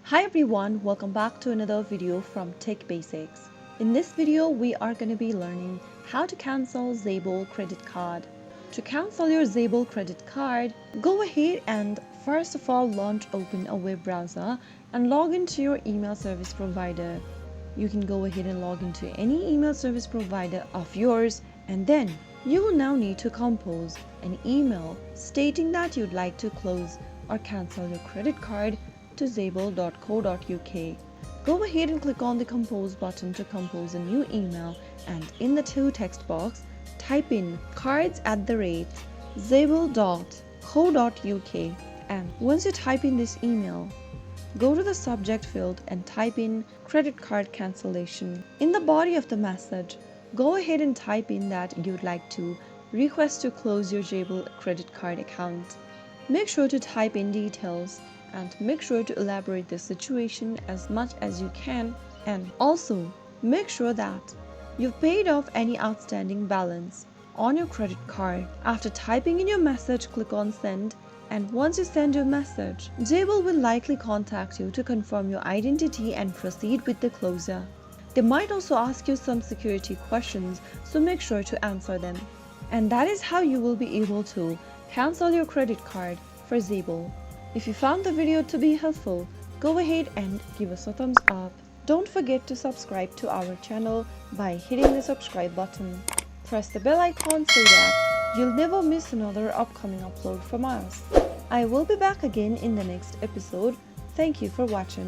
Hi everyone, welcome back to another video from Tech Basics. In this video, we are going to be learning how to cancel Zable Credit Card. To cancel your Zable Credit Card, go ahead and first of all open a web browser and log into your email service provider. You can go ahead and log into any email service provider of yours, and then you will now need to compose an email stating that you'd like to close or cancel your credit card to zable.co.uk. Go ahead and click on the compose button to compose a new email, and in the to text box type in cards@zable.co.uk, and once you type in this email, go to the subject field and type in credit card cancellation. In the body of the message, go ahead and type in that you'd like to request to close your Zable credit card account. Make sure to type in details and make sure to elaborate the situation as much as you can, and also make sure that you've paid off any outstanding balance on your credit card. After typing in your message, click on send, and once you send your message, Zable will likely contact you to confirm your identity and proceed with the closure. They might also ask you some security questions, so make sure to answer them. And that is how you will be able to cancel your credit card for Zable. If you found the video to be helpful, go ahead and give us a thumbs up. Don't forget to subscribe to our channel by hitting the subscribe button. Press the bell icon so that you'll never miss another upcoming upload from us. I will be back again in the next episode. Thank you for watching.